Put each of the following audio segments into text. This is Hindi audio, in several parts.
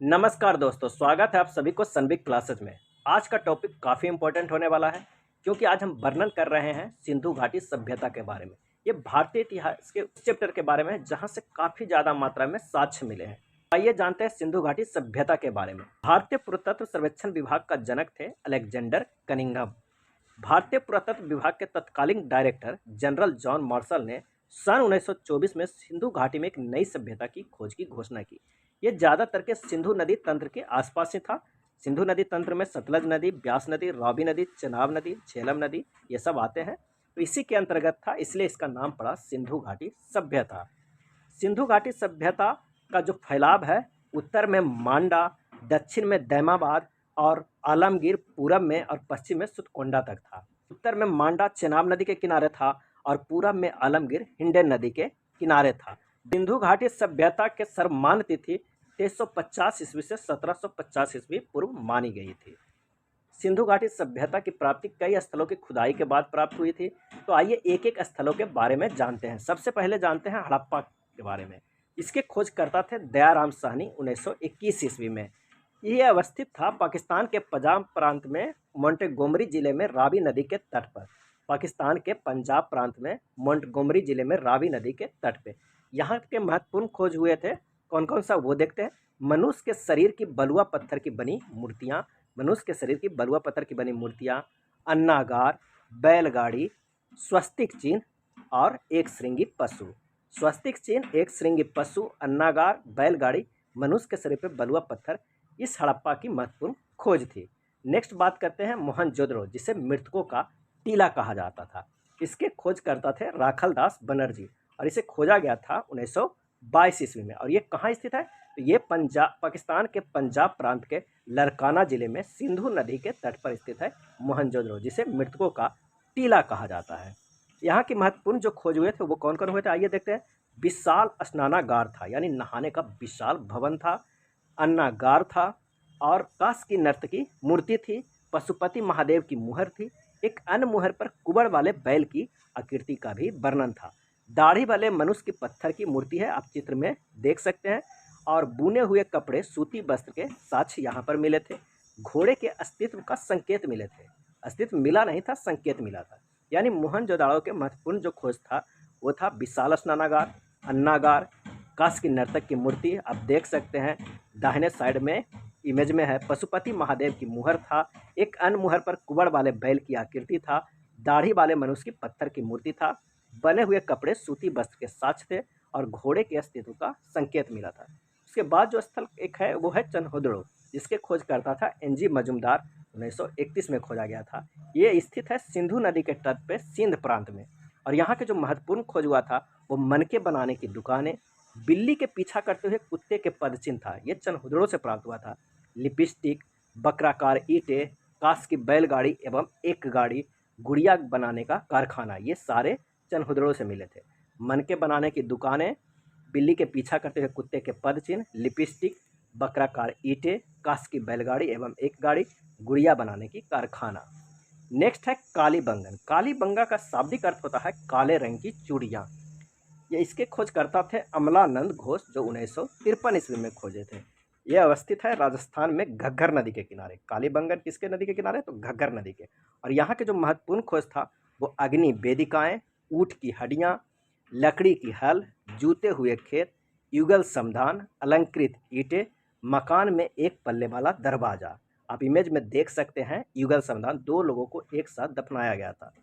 नमस्कार दोस्तों, स्वागत है आप सभी को सनबिग क्लासेस में। आज का टॉपिक काफ़ी इंपॉर्टेंट होने वाला है क्योंकि आज हम वर्णन कर रहे हैं सिंधु घाटी सभ्यता के बारे में। ये भारतीय इतिहास के उस चैप्टर के बारे में है जहाँ से काफ़ी ज़्यादा मात्रा में साक्ष्य मिले हैं। आइए जानते हैं सिंधु घाटी सभ्यता के बारे में। भारतीय पुरातत्व सर्वेक्षण विभाग का जनक थे अलेक्जेंडर कनिंघम। भारतीय पुरातत्व विभाग के तत्कालीन डायरेक्टर जनरल जॉन मार्शल ने सन 1924 में सिंधु घाटी में एक नई सभ्यता की खोज की घोषणा की। ये ज़्यादातर के सिंधु नदी तंत्र के आसपास ही था। सिंधु नदी तंत्र में सतलज नदी, ब्यास नदी, रावी नदी, चेनाब नदी, झेलम नदी ये सब आते हैं, तो इसी के अंतर्गत था, इसलिए इसका नाम पड़ा सिंधु घाटी सभ्यता। सिंधु घाटी सभ्यता का जो फैलाव है, उत्तर में मांडा, दक्षिण में दैमाबाद और आलमगीर, पूरब में और पश्चिम में सुतकोंडा तक था। उत्तर में मांडा चेनाब नदी के किनारे था और पूरब में आलमगीर हिंडन नदी के किनारे था। सिंधु घाटी सभ्यता के सर्वमान्य तिथि 1350 ईस्वी से 1750 ईस्वी पूर्व मानी गई थी। सिंधु घाटी सभ्यता की प्राप्ति कई स्थलों की खुदाई के बाद प्राप्त हुई थी। तो आइए एक एक स्थलों के बारे में जानते हैं। सबसे पहले जानते हैं हड़प्पा के बारे में। इसके खोजकर्ता थे दयाराम साहनी 1921 ईस्वी में। यह अवस्थित था पाकिस्तान के पंजाब प्रांत में मोंटेगोमरी जिले में रावी नदी के तट पर। पाकिस्तान के पंजाब प्रांत में मोंटगोमरी जिले में रावी नदी के तट पे यहाँ के महत्वपूर्ण खोज हुए थे। कौन कौन सा वो देखते हैं। मनुष्य के शरीर की बलुआ पत्थर की बनी मूर्तियाँ, मनुष्य के शरीर की बलुआ पत्थर की बनी मूर्तियाँ, अन्नागार, बैलगाड़ी, स्वस्तिक चिन्ह और एक श्रृंगी पशु। स्वस्तिक चिन्ह, एक श्रृंगी पशु, अन्नागार, बैलगाड़ी, मनुष्य के शरीर पर बलुआ पत्थर, इस हड़प्पा की महत्वपूर्ण खोज थी। नेक्स्ट बात करते हैं मोहनजोदड़ो, जिसे मृतकों का टीला कहा जाता था। इसके खोजकर्ता थे राखलदास बनर्जी और इसे खोजा गया था 1922 ईस्वी में। और ये कहाँ स्थित है, तो ये पाकिस्तान के पंजाब प्रांत के लरकाना जिले में सिंधु नदी के तट पर स्थित है मोहनजोदड़ो, जिसे मृतकों का टीला कहा जाता है। यहाँ की महत्वपूर्ण जो खोज हुए थे वो कौन कौन हुए थे, आइए देखते हैं। विशाल स्नानागार था, यानी नहाने का विशाल भवन था। अन्नागार था और काश की नर्तकी मूर्ति थी। पशुपति महादेव की मुहर थी। एक अन्य मुहर पर कुबड़ वाले बैल की आकृति का भी वर्णन था। दाढ़ी वाले मनुष्य की पत्थर की मूर्ति है, आप चित्र में देख सकते हैं। और बुने हुए कपड़े, सूती वस्त्र के साक्ष्य यहाँ पर मिले थे। घोड़े के अस्तित्व का संकेत मिले थे। अस्तित्व मिला नहीं था, संकेत मिला था। यानी मोहनजोदड़ो के महत्वपूर्ण जो खोज था वो था विशाल स्नानागार, अन्नागार, काश की नर्तक की मूर्ति, आप देख सकते हैं दाहिने साइड में इमेज में है। पशुपति महादेव की मुहर था। एक अन्य मुहर पर कुबड़ वाले बैल की आकृति था। दाढ़ी वाले मनुष्य की पत्थर की मूर्ति था। बने हुए कपड़े सूती वस्त्र के साक्ष्य थे और घोड़े के अस्तित्व का संकेत मिला था। उसके बाद जो स्थल एक है वो है चनहुदड़ो, जिसके खोज करता था एनजी मजूमदार, 1931 में खोजा गया था। ये स्थित है सिंधु नदी के तट पे सिंध प्रांत में। और यहाँ के जो महत्वपूर्ण खोज हुआ था वो मनके बनाने की दुकानें, बिल्ली के पीछा करते हुए कुत्ते के पदचिन्ह था, ये चनहुदड़ो से प्राप्त हुआ था। लिपस्टिक, बकराकार ईंटें, कांस की बैलगाड़ी एवं एक गाड़ी, गुड़िया बनाने का कारखाना, ये सारे चनहुदड़ो से मिले थे। मनके बनाने की दुकानें, बिल्ली के पीछा करते हुए कुत्ते के पदचिन्ह, लिपस्टिक, बकराकार ईंटें, कांस की बैलगाड़ी एवं एक गाड़ी, गुड़िया बनाने की कारखाना। नेक्स्ट है कालीबंगन। कालीबंगा का शाब्दिक अर्थ होता है काले रंग की चूड़ियाँ। ये इसके खोजकर्ता थे अमलानंद घोष, जो 1953 ईस्वी में खोजे थे। यह अवस्थित है राजस्थान में घग्गर नदी के किनारे। कालीबंगन किसके नदी के किनारे, तो घग्गर नदी के। और यहाँ के जो महत्वपूर्ण खोज था वो अग्नि वेदिकाएँ, ऊँट की हड्डियाँ, लकड़ी की हल, जूते हुए खेत, युगल समधान, अलंकृत ईंटें, मकान में एक पल्ले वाला दरवाजा। आप इमेज में देख सकते हैं युगल समधान, दो लोगों को एक साथ दफनाया गया था।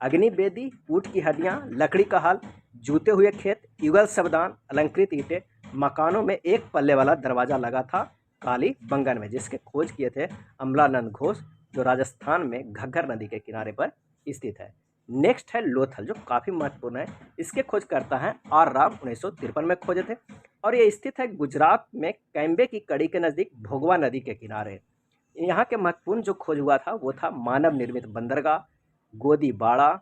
अग्नि वेदी, ऊँट की हड्डियाँ, लकड़ी का हल, जूते हुए खेत, युगल समदान, अलंकृत ईंटें, मकानों में एक पल्ले वाला दरवाजा लगा था कालीबंगन में, जिसके खोज किए थे अमलानंद घोष, जो राजस्थान में घग्गर नदी के किनारे पर स्थित है। नेक्स्ट है लोथल, जो काफ़ी महत्वपूर्ण है। इसके खोज करता है आर राव, 1953 में खोजे थे। और ये स्थित है गुजरात में कैम्बे की कड़ी के नज़दीक भोगवा नदी के किनारे। यहाँ के महत्वपूर्ण जो खोज हुआ था वो था मानव निर्मित बंदरगाह, गोदी बाड़ा,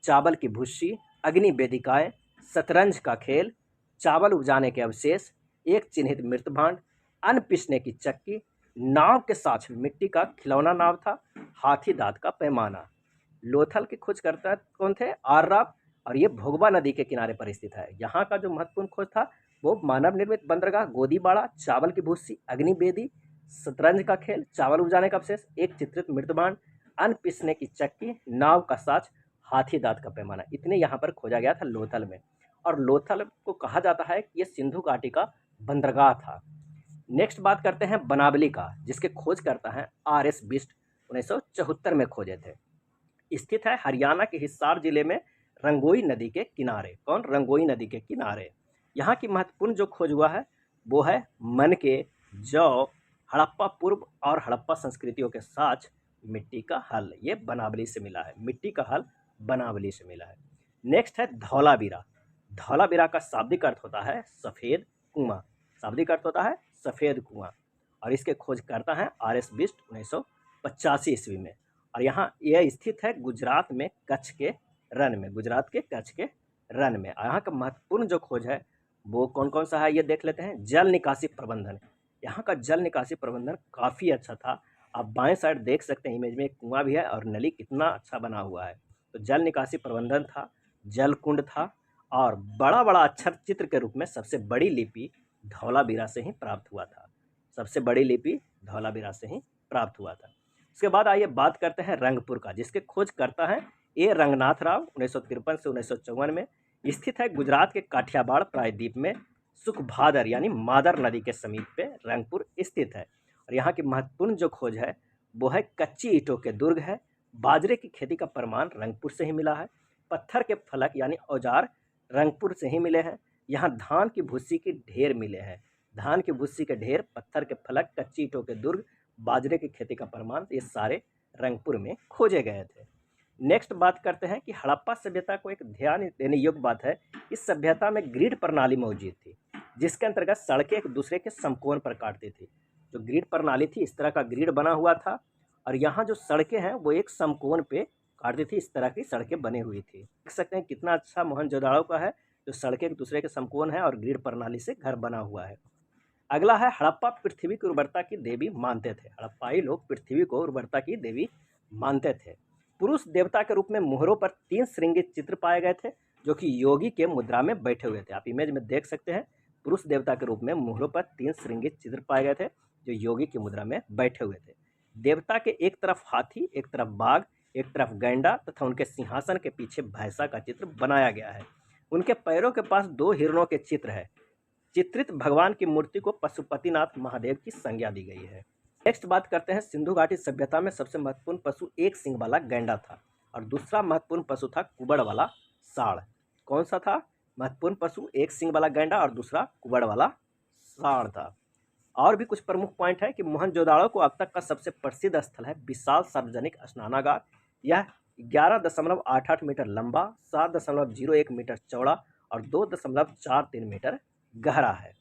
चावल की भुस्सी, अग्नि वेदिकाएँ, शतरंज का खेल, चावल उपजाने के अवशेष, एक चिन्हित मृतभांड, अन्न पीसने की चक्की, नाव के साथ मिट्टी का खिलौना नाव था, हाथी दांत का पैमाना। लोथल की खोज करता कौन थे, आर राव, और ये भोगवा नदी के किनारे पर स्थित है। यहाँ का जो महत्वपूर्ण खोज था वो मानव निर्मित बंदरगाह, गोदीबाड़ा, चावल की भूसी, अग्निवेदी, शतरंज का खेल, चावल उपजाने का अवशेष, एक चित्रित मृदबान, अन्न पीसने की चक्की, नाव का साच, हाथी दांत का पैमाना, इतने यहाँ पर खोजा गया था लोथल में। और लोथल को कहा जाता है कि ये सिंधु घाटी का बंदरगाह था। नेक्स्ट बात करते हैं बनावली का, जिसके खोज करता है आर.एस. बिष्ट 1974 में खोजे थे। स्थित है हरियाणा के हिसार जिले में रंगोई नदी के किनारे। कौन? रंगोई नदी के किनारे। यहाँ की महत्वपूर्ण जो खोज हुआ है वो है मनके, जौ, हड़प्पा पूर्व और हड़प्पा संस्कृतियों के साथ मिट्टी का हल, ये बनावली से मिला है। मिट्टी का हल बनावली से मिला है। नेक्स्ट है धौलावीरा। धौलावीरा का शाब्दिक अर्थ होता है सफ़ेद कुआं। शाब्दिक अर्थ होता है सफ़ेद कुआं, और इसके खोज करता है आर.एस. बिष्ट 1985 ईस्वी में। और यहाँ यह स्थित है गुजरात में कच्छ के रण में। गुजरात के कच्छ के रण में। यहाँ का महत्वपूर्ण जो खोज है वो कौन कौन सा है ये देख लेते हैं। जल निकासी प्रबंधन। यहाँ का जल निकासी प्रबंधन काफ़ी अच्छा था। आप बाएं साइड देख सकते हैं इमेज में, एक कुआं भी है और नली कितना अच्छा बना हुआ है। तो जल निकासी प्रबंधन था, जल कुंड था, और बड़ा बड़ा अक्षर चित्र के रूप में सबसे बड़ी लिपि धौलावीरा से ही प्राप्त हुआ था। सबसे बड़ी लिपि धौलावीरा से ही प्राप्त हुआ था। उसके बाद आइए बात करते हैं रंगपुर का, जिसके खोज करता है ए. रंगनाथ राव 1953 से 1954 में। स्थित है गुजरात के काठियावाड़ प्रायद्वीप में सुखभादर यानी मादर नदी के समीप पे रंगपुर स्थित है। और यहाँ की महत्वपूर्ण जो खोज है वो है कच्ची ईंटों के दुर्ग है। बाजरे की खेती का प्रमाण रंगपुर से ही मिला है। पत्थर के फलक यानी औजार रंगपुर से ही मिले हैं। यहाँ धान की भूसी के ढेर मिले हैं। धान की भूसी के ढेर, पत्थर के फलक, कच्ची ईंटों के दुर्ग, बाजरे की खेती का प्रमाण, ये सारे रंगपुर में खोजे गए थे। नेक्स्ट बात करते हैं कि हड़प्पा सभ्यता को एक ध्यान देने योग्य बात है, इस सभ्यता में ग्रिड प्रणाली मौजूद थी, जिसके अंतर्गत सड़कें एक दूसरे के समकोण पर काटती थी। जो ग्रिड प्रणाली थी, इस तरह का ग्रिड बना हुआ था, और यहाँ जो सड़कें हैं वो एक समकोण पे काटती थी। इस तरह की सड़कें बनी हुई थी। देख सकते हैं कितना अच्छा मोहनजोदड़ो का है, जो सड़कें एक दूसरे के समकोण है और ग्रिड प्रणाली से घर बना हुआ है। अगला है हड़प्पा पृथ्वी की उर्वरता की देवी मानते थे। हड़प्पाई लोग पृथ्वी को उर्वरता की देवी मानते थे। पुरुष देवता के रूप में मोहरों पर 3 श्रृंगित चित्र पाए गए थे, जो कि योगी के मुद्रा में बैठे हुए थे। आप इमेज में देख सकते हैं, पुरुष देवता के रूप में मोहरों पर 3 श्रृंगित चित्र पाए गए थे, जो योगी की मुद्रा में बैठे हुए थे। देवता के एक तरफ हाथी, एक तरफ बाघ, एक तरफ गैंडा तथा उनके सिंहासन के पीछे भैंसा का चित्र बनाया गया है। उनके पैरों के पास 2 हिरणों के चित्र है। चित्रित भगवान की मूर्ति को पशुपतिनाथ महादेव की संज्ञा दी गई है। नेक्स्ट बात करते हैं सिंधु घाटी सभ्यता में सबसे महत्वपूर्ण पशु एक सिंग वाला गैंडा था, और दूसरा महत्वपूर्ण पशु था कुबड़ वाला सांड। कौन सा था महत्वपूर्ण पशु? एक सिंग वाला गैंडा और दूसरा कुबड़ वाला सांड था। और भी कुछ प्रमुख पॉइंट है कि मोहनजोदाड़ो को अब तक का सबसे प्रसिद्ध स्थल है विशाल सार्वजनिक स्नानागार। यह 11.88 मीटर लंबा, 7.01 मीटर चौड़ा और 2.43 मीटर गहरा है।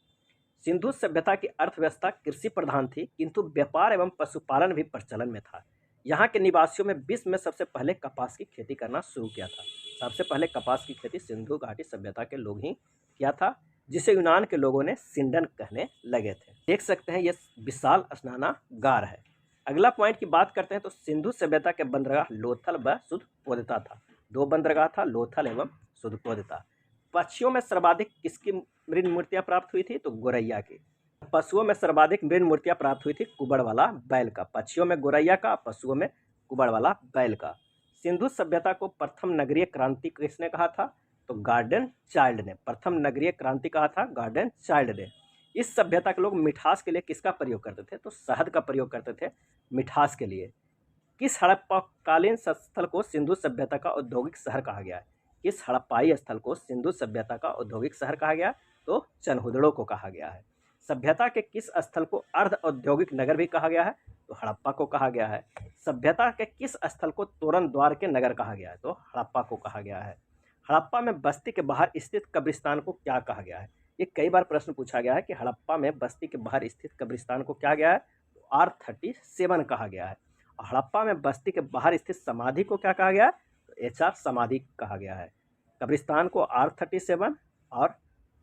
सिंधु सभ्यता की अर्थव्यवस्था कृषि प्रधान थी, किंतु व्यापार एवं पशुपालन भी प्रचलन में था। यहाँ के निवासियों में विश्व में सबसे पहले कपास की खेती करना शुरू किया था। सबसे पहले कपास की खेती सिंधु घाटी सभ्यता के लोग ही किया था, जिसे यूनान के लोगों ने सिंडन कहने लगे थे। देख सकते हैं ये विशाल स्नानागार है। अगला पॉइंट की बात करते हैं तो सिंधु सभ्यता के बंदरगाह लोथल व सुधपोदिता था। 2 बंदरगाह था, लोथल एवं सुधपोदिता। पक्षियों में सर्वाधिक किसकी मृण मूर्तियां प्राप्त हुई थी? तो गोरैया की। पशुओं में सर्वाधिक मृण मूर्तियां प्राप्त हुई थी कुबड़ वाला बैल का। पक्षियों में गोरैया का, पशुओं में कुबड़ वाला बैल का। सिंधु सभ्यता को प्रथम नगरीय क्रांति किसने कहा था? तो गार्डन चाइल्ड ने। प्रथम नगरीय क्रांति कहा था गार्डन चाइल्ड ने। इस सभ्यता के लोग मिठास के लिए किसका प्रयोग करते थे? तो शहद का प्रयोग करते थे मिठास के लिए। किस हड़प्पाकालीन स्थल को सिंधु सभ्यता का औद्योगिक शहर कहा गया है? किस हड़प्पाई स्थल को सिंधु सभ्यता का औद्योगिक शहर कहा गया? तो चनहुदड़ो को कहा गया है। सभ्यता के किस स्थल को अर्ध औद्योगिक नगर भी कहा गया है? तो हड़प्पा को कहा गया है। सभ्यता के किस स्थल को तोरण द्वार के नगर कहा गया है? तो हड़प्पा को कहा गया है। हड़प्पा में बस्ती के बाहर स्थित कब्रिस्तान को क्या कहा गया है? ये कई बार प्रश्न पूछा गया है कि हड़प्पा में बस्ती के बाहर स्थित कब्रिस्तान को क्या गया है? तो R37 कहा गया है। हड़प्पा में बस्ती के बाहर स्थित समाधि को क्या कहा गया है? तो HR समाधि कहा गया है। कब्रिस्तान को R37 और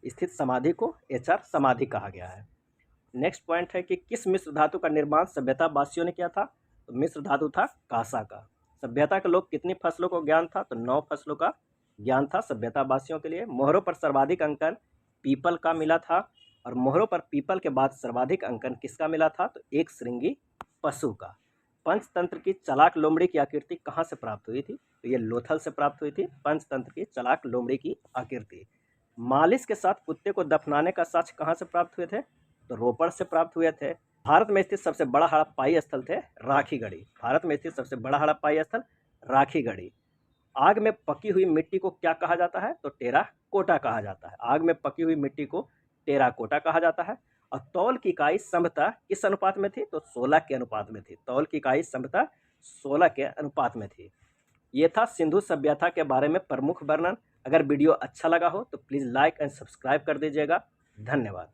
स्थित समाधि को HR समाधि कहा गया है। नेक्स्ट पॉइंट है कि किस मिश्र धातु का निर्माण सभ्यता वासियों ने किया था? तो मिश्र धातु था कांसा का। सभ्यता के लोग कितनी फसलों को ज्ञान था? तो 9 फसलों का ज्ञान था सभ्यता वासियों के लिए। मोहरों पर सर्वाधिक अंकन पीपल का मिला था। और मोहरों पर पीपल के बाद सर्वाधिक अंकन किसका मिला था? तो एक श्रृंगी पशु का। पंचतंत्र की चालाक लोमड़ी की आकृति कहाँ से प्राप्त हुई थी? तो ये लोथल से प्राप्त हुई थी, पंचतंत्र की चालाक लोमड़ी की आकृति। मालिश के साथ कुत्ते को दफनाने का साक्ष्य कहाँ से प्राप्त हुए थे? तो रोपड़ से प्राप्त हुए थे। भारत में स्थित सबसे बड़ा हड़प्पाई स्थल थे राखीगढ़ी। भारत में स्थित सबसे बड़ा हड़प्पाई स्थल राखीगढ़ी। आग में पकी हुई मिट्टी को क्या कहा जाता है? तो टेराकोटा कहा जाता है। आग में पकी हुई मिट्टी को टेराकोटा कहा जाता है। और तौल की इकाई सभ्यता किस अनुपात में थी? तो 16 के अनुपात में थी। तौल की इकाई सभ्यता 16 के अनुपात में थी। ये था सिंधु सभ्यता के बारे में प्रमुख वर्णन। अगर वीडियो अच्छा लगा हो तो प्लीज़ लाइक एंड सब्सक्राइब कर दीजिएगा। धन्यवाद।